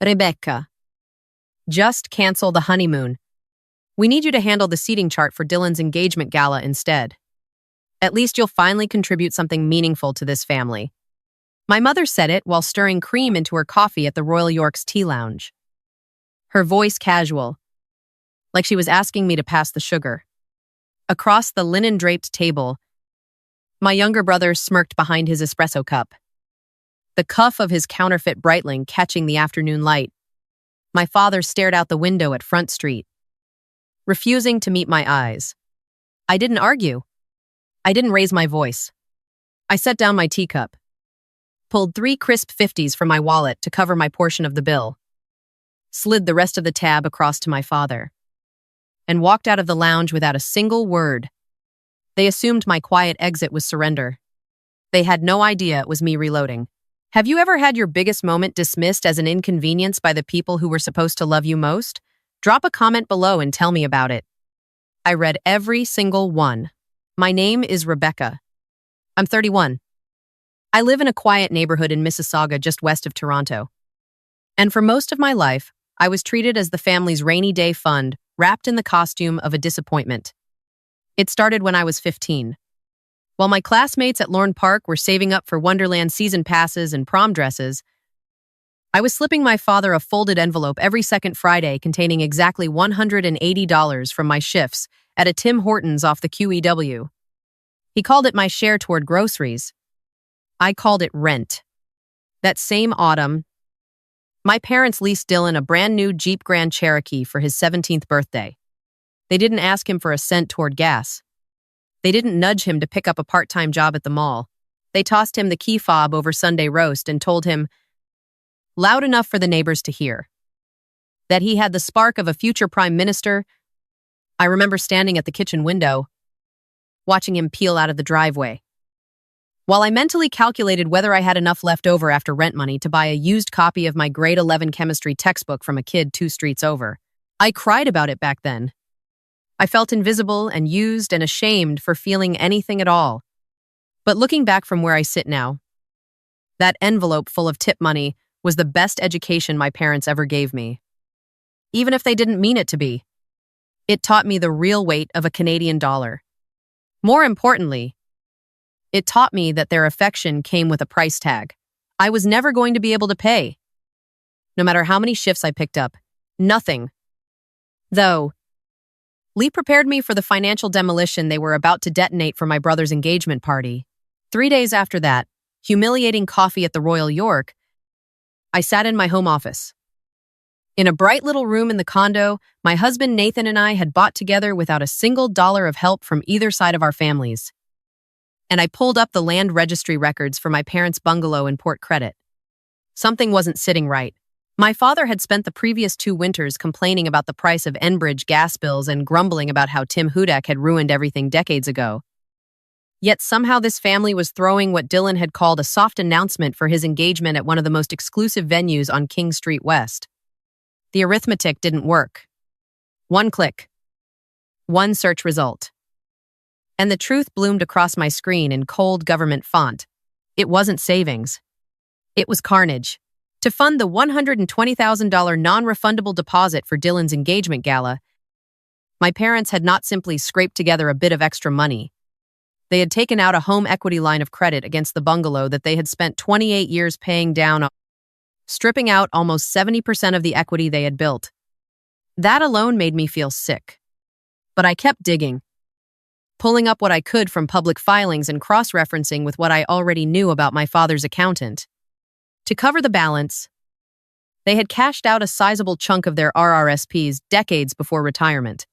Rebecca, just cancel the honeymoon. We need you to handle the seating chart for Dylan's engagement gala instead. At least you'll finally contribute something meaningful to this family. My mother said it while stirring cream into her coffee at the Royal York's tea lounge. Her voice casual, like she was asking me to pass the sugar. Across the linen-draped table, my younger brother smirked behind his espresso cup, the cuff of his counterfeit Breitling catching the afternoon light. My father stared out the window at Front Street, refusing to meet my eyes. I didn't argue. I didn't raise my voice. I set down my teacup, pulled 3 crisp 50s from my wallet to cover my portion of the bill, slid the rest of the tab across to my father, and walked out of the lounge without a single word. They assumed my quiet exit was surrender. They had no idea it was me reloading. Have you ever had your biggest moment dismissed as an inconvenience by the people who were supposed to love you most? Drop a comment below and tell me about it. I read every single one. My name is Rebecca. I'm 31. I live in a quiet neighborhood in Mississauga just west of Toronto. And for most of my life, I was treated as the family's rainy day fund, wrapped in the costume of a disappointment. It started when I was 15. While my classmates at Lorne Park were saving up for Wonderland season passes and prom dresses, I was slipping my father a folded envelope every second Friday containing exactly $180 from my shifts at a Tim Hortons off the QEW. He called it my share toward groceries. I called it rent. That same autumn, my parents leased Dylan a brand new Jeep Grand Cherokee for his 17th birthday. They didn't ask him for a cent toward gas. They didn't nudge him to pick up a part-time job at the mall. They tossed him the key fob over Sunday roast and told him, loud enough for the neighbors to hear, that he had the spark of a future prime minister. I remember standing at the kitchen window, watching him peel out of the driveway. While I mentally calculated whether I had enough left over after rent money to buy a used copy of my grade 11 chemistry textbook from a kid 2 streets over, I cried about it back then. I felt invisible and used and ashamed for feeling anything at all. But looking back from where I sit now, that envelope full of tip money was the best education my parents ever gave me. Even if they didn't mean it to be. It taught me the real weight of a Canadian dollar. More importantly, it taught me that their affection came with a price tag I was never going to be able to pay. No matter how many shifts I picked up, nothing. Though, Lee prepared me for the financial demolition they were about to detonate for my brother's engagement party. 3 days after that, humiliating coffee at the Royal York, I sat in my home office. In a bright little room in the condo, my husband Nathan and I had bought together without a single dollar of help from either side of our families. And I pulled up the land registry records for my parents' bungalow in Port Credit. Something wasn't sitting right. My father had spent the previous 2 winters complaining about the price of Enbridge gas bills and grumbling about how Tim Hudak had ruined everything decades ago. Yet somehow this family was throwing what Dylan had called a soft announcement for his engagement at one of the most exclusive venues on King Street West. The arithmetic didn't work. 1 click. 1 search result. And the truth bloomed across my screen in cold government font. It wasn't savings. It was carnage. To fund the $120,000 non-refundable deposit for Dylan's engagement gala, my parents had not simply scraped together a bit of extra money. They had taken out a home equity line of credit against the bungalow that they had spent 28 years paying down, stripping out almost 70% of the equity they had built. That alone made me feel sick. But I kept digging, pulling up what I could from public filings and cross-referencing with what I already knew about my father's accountant. To cover the balance, they had cashed out a sizable chunk of their RRSPs decades before retirement.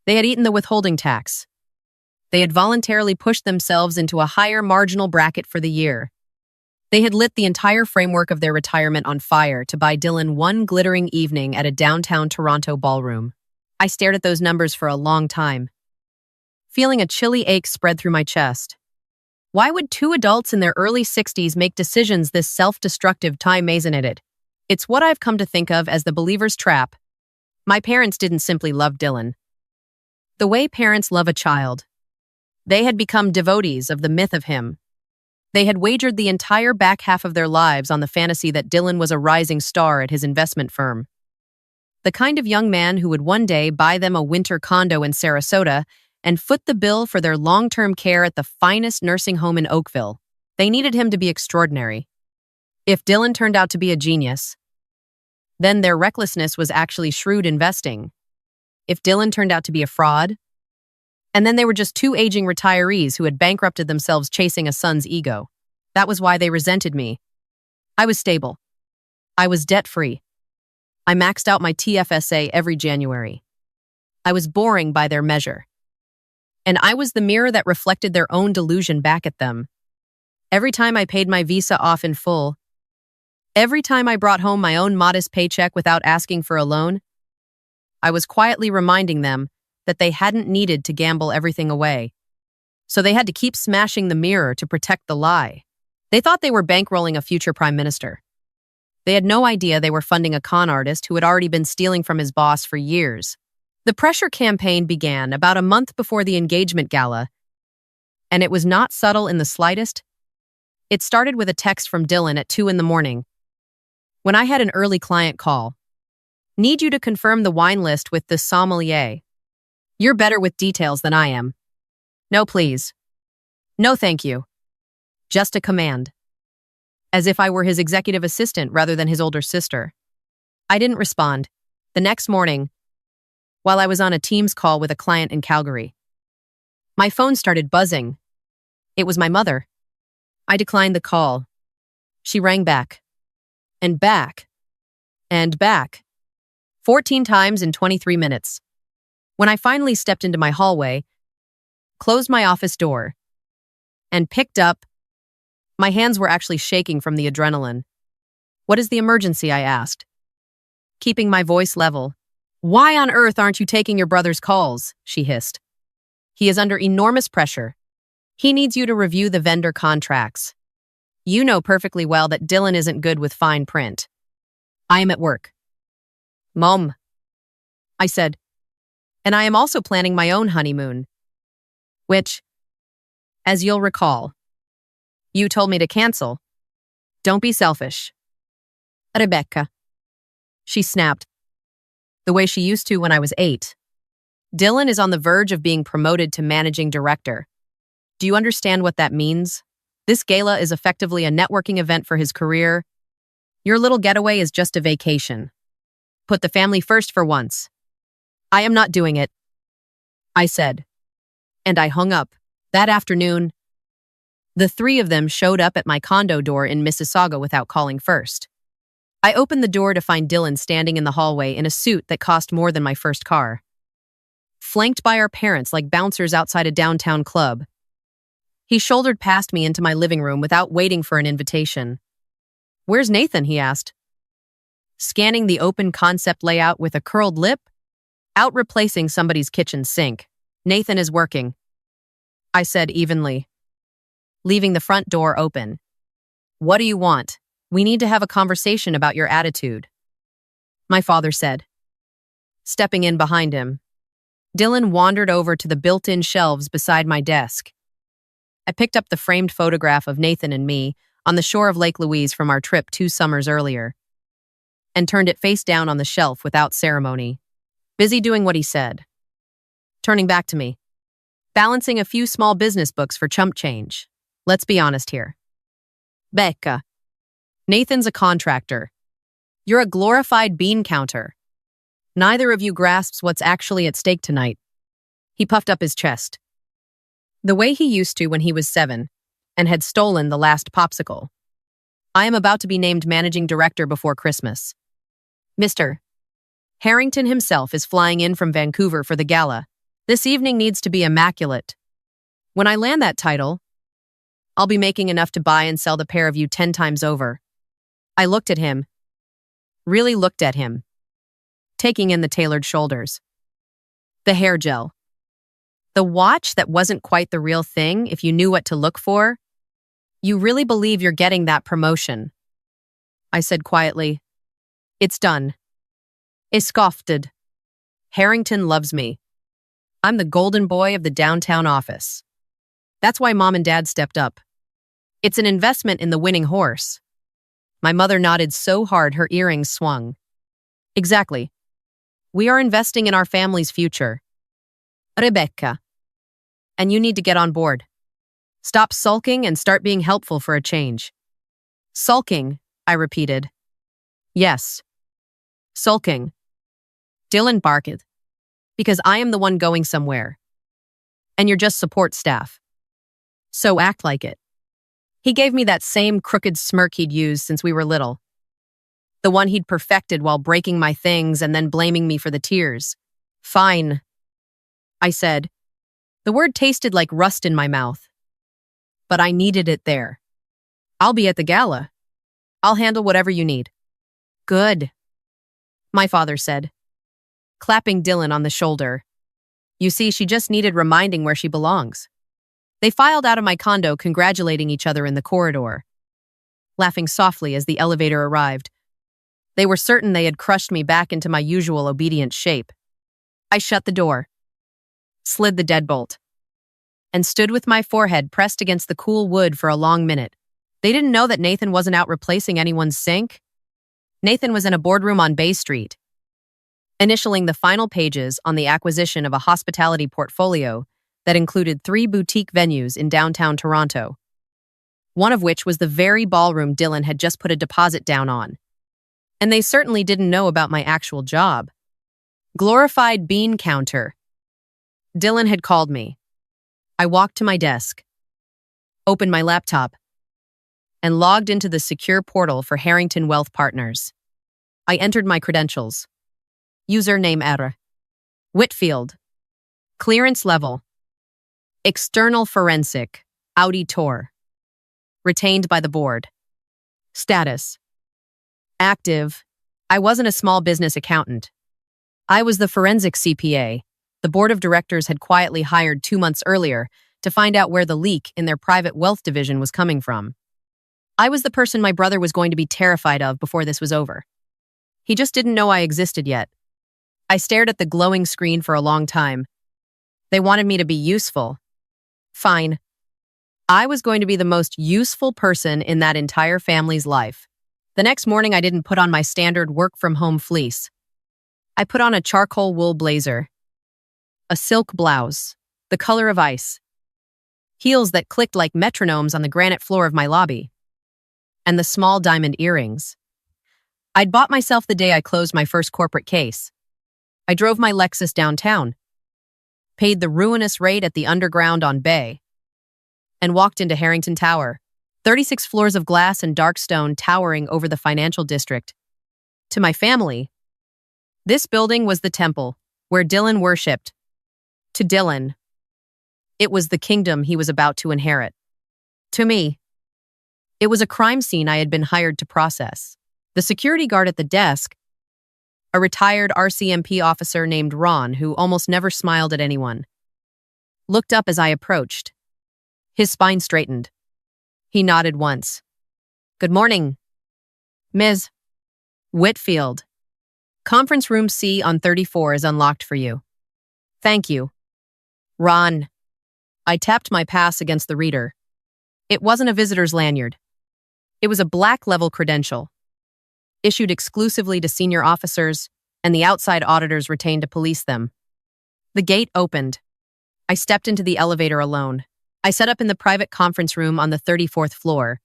They had eaten the withholding tax. They had voluntarily pushed themselves into a higher marginal bracket for the year. They had lit the entire framework of their retirement on fire to buy Dylan one glittering evening at a downtown Toronto ballroom. I stared at those numbers for a long time, feeling a chilly ache spread through my chest. Why would 2 adults in their early 60s make decisions this self-destructive time, isn't it? It's what I've come to think of as the believer's trap. My parents didn't simply love Dylan the way parents love a child. They had become devotees of the myth of him. They had wagered the entire back half of their lives on the fantasy that Dylan was a rising star at his investment firm. The kind of young man who would one day buy them a winter condo in Sarasota and foot the bill for their long-term care at the finest nursing home in Oakville. They needed him to be extraordinary. If Dylan turned out to be a genius, then their recklessness was actually shrewd investing. If Dylan turned out to be a fraud, and then they were just two aging retirees who had bankrupted themselves chasing a son's ego. That was why they resented me. I was stable. I was debt-free. I maxed out my TFSA every January. I was boring by their measure. And I was the mirror that reflected their own delusion back at them. Every time I paid my visa off in full, every time I brought home my own modest paycheck without asking for a loan, I was quietly reminding them that they hadn't needed to gamble everything away. So they had to keep smashing the mirror to protect the lie. They thought they were bankrolling a future prime minister. They had no idea they were funding a con artist who had already been stealing from his boss for years. The pressure campaign began about a month before the engagement gala, and it was not subtle in the slightest. It started with a text from Dylan at 2 a.m. when I had an early client call. Need you to confirm the wine list with the sommelier. You're better with details than I am. No, please. No, thank you. Just a command. As if I were his executive assistant rather than his older sister. I didn't respond. The next morning, while I was on a Teams call with a client in Calgary, my phone started buzzing. It was my mother. I declined the call. She rang back. And back. And back. 14 times in 23 minutes. When I finally stepped into my hallway, closed my office door, and picked up, my hands were actually shaking from the adrenaline. What is the emergency? I asked, keeping my voice level. Why on earth aren't you taking your brother's calls? She hissed. He is under enormous pressure. He needs you to review the vendor contracts. You know perfectly well that Dylan isn't good with fine print. I am at work. Mom, I said, and I am also planning my own honeymoon, which, as you'll recall, you told me to cancel. Don't be selfish. Rebecca. She snapped, the way she used to when I was 8. Dylan is on the verge of being promoted to managing director. Do you understand what that means? This gala is effectively a networking event for his career. Your little getaway is just a vacation. Put the family first for once. I am not doing it, I said. And I hung up. That afternoon, the three of them showed up at my condo door in Mississauga without calling first. I opened the door to find Dylan standing in the hallway in a suit that cost more than my first car. Flanked by our parents like bouncers outside a downtown club. He shouldered past me into my living room without waiting for an invitation. Where's Nathan? He asked. Scanning the open concept layout with a curled lip, out replacing somebody's kitchen sink. Nathan is working, I said evenly, leaving the front door open. What do you want? We need to have a conversation about your attitude, my father said, stepping in behind him. Dylan wandered over to the built-in shelves beside my desk. I picked up the framed photograph of Nathan and me on the shore of Lake Louise from our trip 2 summers earlier, and turned it face down on the shelf without ceremony. Busy doing what he said. Turning back to me. Balancing a few small business books for chump change. Let's be honest here. Becca. Nathan's a contractor. You're a glorified bean counter. Neither of you grasps what's actually at stake tonight. He puffed up his chest. The way he used to when he was 7 and had stolen the last popsicle. I am about to be named managing director before Christmas. Mr. Harrington himself is flying in from Vancouver for the gala. This evening needs to be immaculate. When I land that title, I'll be making enough to buy and sell the pair of you 10 times over. I looked at him. Really looked at him. Taking in the tailored shoulders. The hair gel. The watch that wasn't quite the real thing if you knew what to look for. You really believe you're getting that promotion, I said quietly. It's done. Escofted. Harrington loves me. I'm the golden boy of the downtown office. That's why Mom and Dad stepped up. It's an investment in the winning horse. My mother nodded so hard her earrings swung. Exactly. We are investing in our family's future. Rebecca. And you need to get on board. Stop sulking and start being helpful for a change. Sulking, I repeated. Yes. Sulking. Dylan barked. Because I am the one going somewhere. And you're just support staff. So act like it. He gave me that same crooked smirk he'd used since we were little. The one he'd perfected while breaking my things and then blaming me for the tears. Fine, I said. The word tasted like rust in my mouth. But I needed it there. I'll be at the gala. I'll handle whatever you need. Good, my father said, clapping Dylan on the shoulder. You see, she just needed reminding where she belongs. They filed out of my condo, congratulating each other in the corridor, laughing softly as the elevator arrived. They were certain they had crushed me back into my usual obedient shape. I shut the door, slid the deadbolt, and stood with my forehead pressed against the cool wood for a long minute. They didn't know that Nathan wasn't out replacing anyone's sink. Nathan was in a boardroom on Bay Street, initialing the final pages on the acquisition of a hospitality portfolio that included 3 boutique venues in downtown Toronto, one of which was the very ballroom Dylan had just put a deposit down on. And they certainly didn't know about my actual job. Glorified bean counter. Dylan had called me. I walked to my desk, opened my laptop, and logged into the secure portal for Harrington Wealth Partners. I entered my credentials. Username error. Whitfield. Clearance level. External forensic. Auditor. Retained by the board. Status. Active. I wasn't a small business accountant. I was the forensic CPA the board of directors had quietly hired 2 months earlier to find out where the leak in their private wealth division was coming from. I was the person my brother was going to be terrified of before this was over. He just didn't know I existed yet. I stared at the glowing screen for a long time. They wanted me to be useful. Fine. I was going to be the most useful person in that entire family's life. The next morning, I didn't put on my standard work-from-home fleece. I put on a charcoal wool blazer, a silk blouse, the color of ice, heels that clicked like metronomes on the granite floor of my lobby, and the small diamond earrings. I'd bought myself the day I closed my first corporate case. I drove my Lexus downtown, paid the ruinous rate at the Underground on Bay, and walked into Harrington Tower, 36 floors of glass and dark stone towering over the financial district. To my family, this building was the temple where Dylan worshipped. To Dylan, it was the kingdom he was about to inherit. To me, it was a crime scene I had been hired to process. The security guard at the desk, a retired RCMP officer named Ron, who almost never smiled at anyone, looked up as I approached. His spine straightened. He nodded once. Good morning, Ms. Whitfield. Conference room C on 34 is unlocked for you. Thank you. Ron. I tapped my pass against the reader. It wasn't a visitor's lanyard. It was a black-level credential, issued exclusively to senior officers, and the outside auditors retained to police them. The gate opened. I stepped into the elevator alone. I set up in the private conference room on the 34th floor.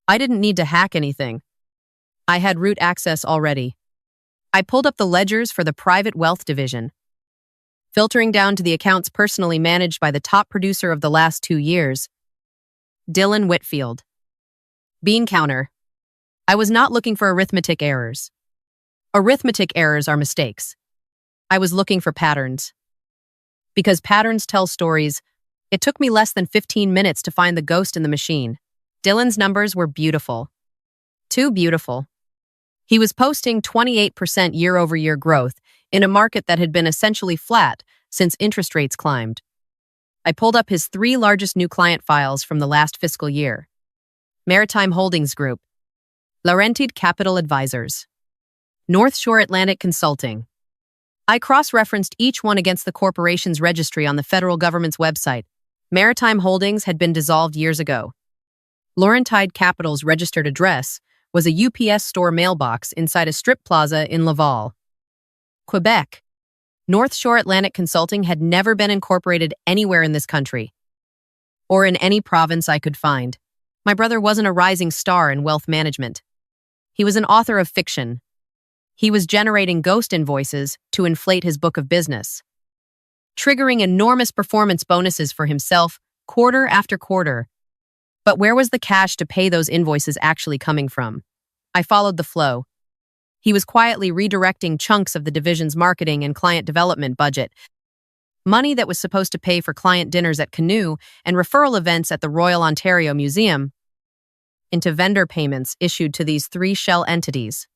I didn't need to hack anything. I had root access already. I pulled up the ledgers for the private wealth division, filtering down to the accounts personally managed by the top producer of the last 2 years, Dylan Whitfield. Bean counter. I was not looking for arithmetic errors. Arithmetic errors are mistakes. I was looking for patterns. Because patterns tell stories, it took me less than 15 minutes to find the ghost in the machine. Dylan's numbers were beautiful. Too beautiful. He was posting 28% year-over-year growth in a market that had been essentially flat since interest rates climbed. I pulled up his 3 largest new client files from the last fiscal year. Maritime Holdings Group, Laurentide Capital Advisors, North Shore Atlantic Consulting. I cross-referenced each one against the corporation's registry on the federal government's website. Maritime Holdings had been dissolved years ago. Laurentide Capital's registered address was a UPS store mailbox inside a strip plaza in Laval, Quebec. North Shore Atlantic Consulting had never been incorporated anywhere in this country, or in any province I could find. My brother wasn't a rising star in wealth management. He was an author of fiction. He was generating ghost invoices to inflate his book of business, triggering enormous performance bonuses for himself quarter after quarter. But where was the cash to pay those invoices actually coming from? I followed the flow. He was quietly redirecting chunks of the division's marketing and client development budget, money that was supposed to pay for client dinners at Canoe and referral events at the Royal Ontario Museum, into vendor payments issued to these three shell entities.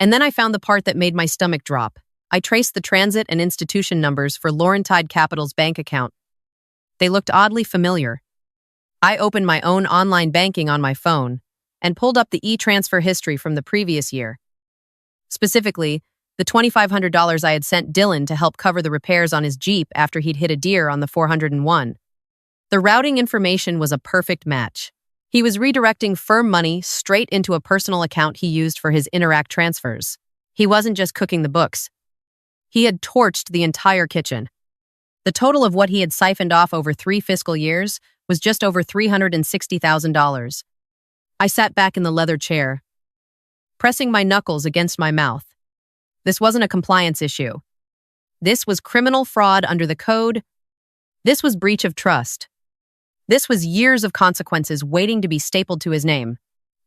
And then I found the part that made my stomach drop. I traced the transit and institution numbers for Laurentide Capital's bank account. They looked oddly familiar. I opened my own online banking on my phone and pulled up the e-transfer history from the previous year. Specifically, the $2,500 I had sent Dylan to help cover the repairs on his Jeep after he'd hit a deer on the 401. The routing information was a perfect match. He was redirecting firm money straight into a personal account he used for his Interact transfers. He wasn't just cooking the books. He had torched the entire kitchen. The total of what he had siphoned off over 3 fiscal years was just over $360,000. I sat back in the leather chair, pressing my knuckles against my mouth. This wasn't a compliance issue. This was criminal fraud under the code. This was breach of trust. This was years of consequences waiting to be stapled to his name.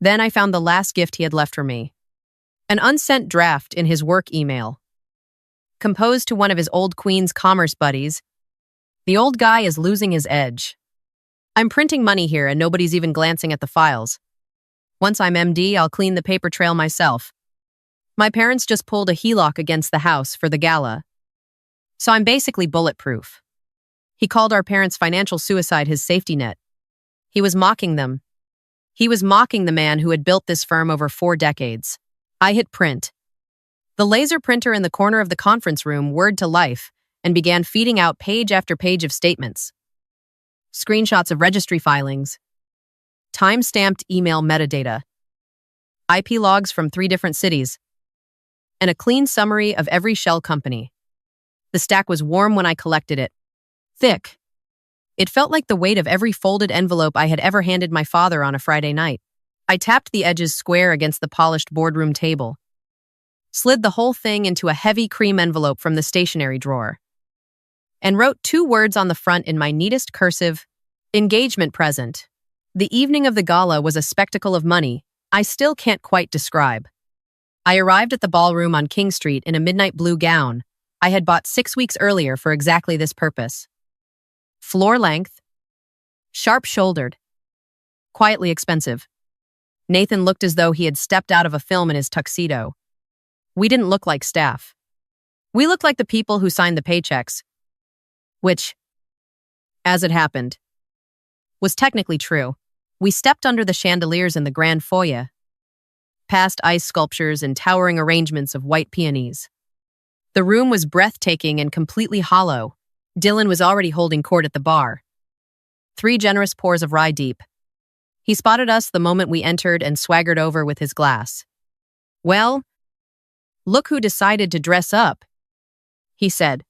Then I found the last gift he had left for me. An unsent draft in his work email, composed to one of his old Queen's Commerce buddies. The old guy is losing his edge. I'm printing money here and nobody's even glancing at the files. Once I'm MD, I'll clean the paper trail myself. My parents just pulled a HELOC against the house for the Gala, so I'm basically bulletproof. He called our parents' financial suicide his safety net. He was mocking them. He was mocking the man who had built this firm over 4 decades. I hit print. The laser printer in the corner of the conference room whirred to life and began feeding out page after page of statements, screenshots of registry filings, time-stamped email metadata, IP logs from 3 different cities, and a clean summary of every shell company. The stack was warm when I collected it. Thick. It felt like the weight of every folded envelope I had ever handed my father on a Friday night. I tapped the edges square against the polished boardroom table, slid the whole thing into a heavy cream envelope from the stationery drawer, and wrote 2 words on the front in my neatest cursive: engagement present. The evening of the gala was a spectacle of money I still can't quite describe. I arrived at the ballroom on King Street in a midnight blue gown I had bought 6 weeks earlier for exactly this purpose. Floor length, sharp-shouldered, quietly expensive. Nathan looked as though he had stepped out of a film in his tuxedo. We didn't look like staff. We looked like the people who signed the paychecks, which, as it happened, was technically true. We stepped under the chandeliers in the grand foyer, past ice sculptures and towering arrangements of white peonies. The room was breathtaking and completely hollow. Dylan was already holding court at the bar, 3 generous pours of rye deep. He spotted us the moment we entered and swaggered over with his glass. "Well, look who decided to dress up," he said,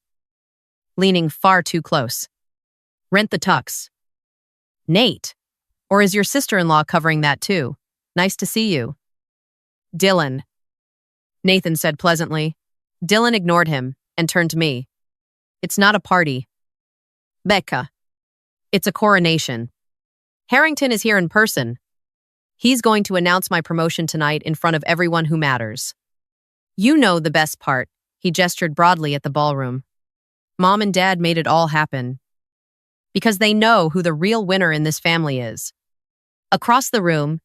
leaning far too close. "Rent the tux." "Nate, or is your sister-in-law covering that too? Nice to see you." "Dylan," Nathan said pleasantly. Dylan ignored him and turned to me. "It's not a party, Becca. It's a coronation. Harrington is here in person. He's going to announce my promotion tonight in front of everyone who matters. You know the best part," he gestured broadly at the ballroom. "Mom and Dad made it all happen, because they know who the real winner in this family is." Across the room,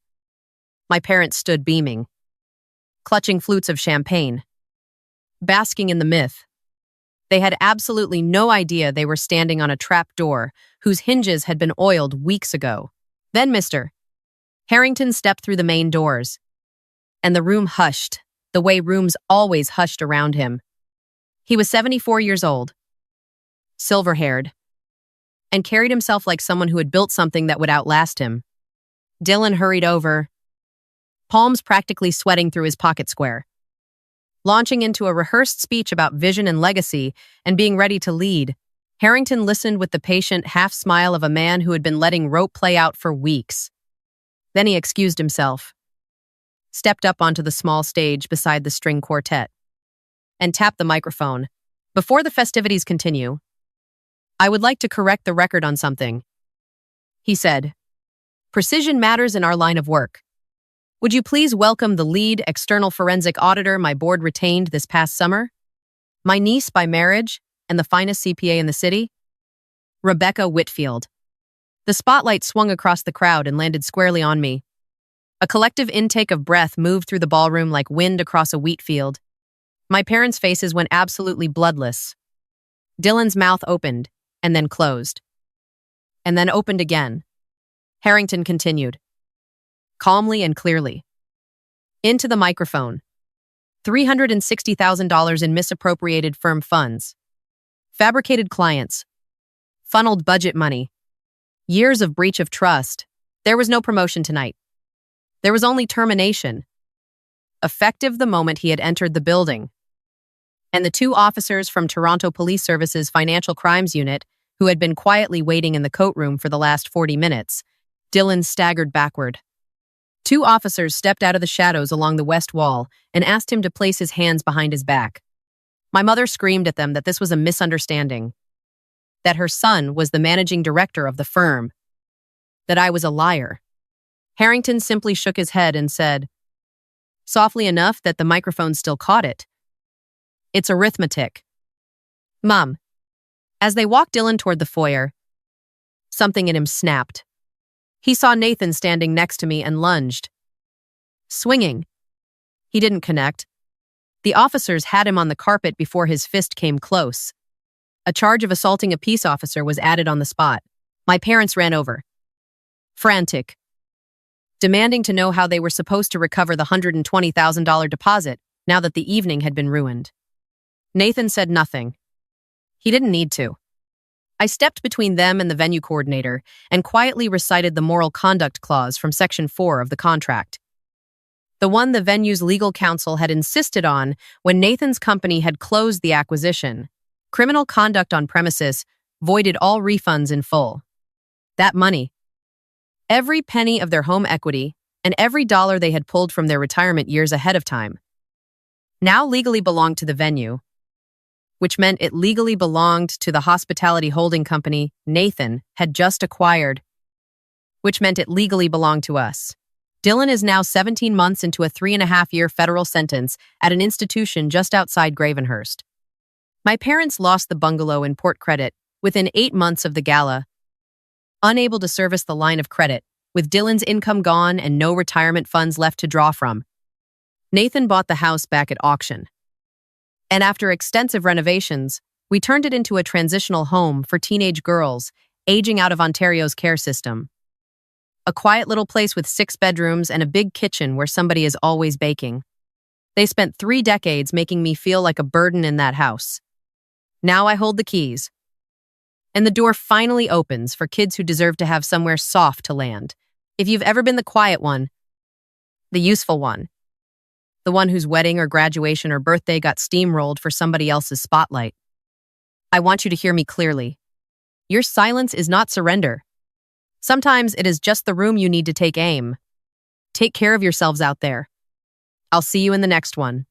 my parents stood beaming, clutching flutes of champagne, basking in the myth. They had absolutely no idea they were standing on a trap door whose hinges had been oiled weeks ago. Then Mr. Harrington stepped through the main doors, and the room hushed, the way rooms always hushed around him. He was 74 years old, silver-haired, and carried himself like someone who had built something that would outlast him. Dylan hurried over, palms practically sweating through his pocket square, launching into a rehearsed speech about vision and legacy and being ready to lead. Harrington listened with the patient half-smile of a man who had been letting rope play out for weeks. Then he excused himself, stepped up onto the small stage beside the string quartet, and tapped the microphone. Before the festivities continue, I would like to correct the record on something, he said. Precision matters in our line of work. Would you please welcome the lead external forensic auditor my board retained this past summer? My niece by marriage and the finest CPA in the city? Rebecca Whitfield. The spotlight swung across the crowd and landed squarely on me. A collective intake of breath moved through the ballroom like wind across a wheat field. My parents' faces went absolutely bloodless. Dylan's mouth opened and then closed. And then opened again. Harrington continued, calmly and clearly. Into the microphone. $360,000 in misappropriated firm funds. Fabricated clients. Funneled budget money. Years of breach of trust. There was no promotion tonight. There was only termination. Effective the moment he had entered the building. And the two officers from Toronto Police Service's Financial Crimes Unit, who had been quietly waiting in the coat room for the last 40 minutes, Dylan staggered backward. Two officers stepped out of the shadows along the west wall and asked him to place his hands behind his back. My mother screamed at them that this was a misunderstanding, that her son was the managing director of the firm, that I was a liar. Harrington simply shook his head and said, softly enough that the microphone still caught it, "It's arithmetic." Mom. As they walked Dylan toward the foyer, something in him snapped. He saw Nathan standing next to me and lunged. Swinging. He didn't connect. The officers had him on the carpet before his fist came close. A charge of assaulting a peace officer was added on the spot. My parents ran over. Frantic. Demanding to know how they were supposed to recover the $120,000 deposit now that the evening had been ruined. Nathan said nothing. He didn't need to. I stepped between them and the venue coordinator and quietly recited the moral conduct clause from Section 4 of the contract. The one the venue's legal counsel had insisted on when Nathan's company had closed the acquisition. Criminal conduct on premises voided all refunds in full. That money, every penny of their home equity and every dollar they had pulled from their retirement years ahead of time, now legally belonged to the venue, which meant it legally belonged to the hospitality holding company Nathan had just acquired, which meant it legally belonged to us. Dylan is now 17 months into a 3.5-year federal sentence at an institution just outside Gravenhurst. My parents lost the bungalow in Port Credit within 8 months of the gala, unable to service the line of credit, with Dylan's income gone and no retirement funds left to draw from. Nathan bought the house back at auction. And after extensive renovations, we turned it into a transitional home for teenage girls aging out of Ontario's care system. A quiet little place with 6 bedrooms and a big kitchen where somebody is always baking. They spent 3 decades making me feel like a burden in that house. Now I hold the keys. And the door finally opens for kids who deserve to have somewhere soft to land. If you've ever been the quiet one, the useful one, the one whose wedding or graduation or birthday got steamrolled for somebody else's spotlight, I want you to hear me clearly. Your silence is not surrender. Sometimes it is just the room you need to take aim. Take care of yourselves out there. I'll see you in the next one.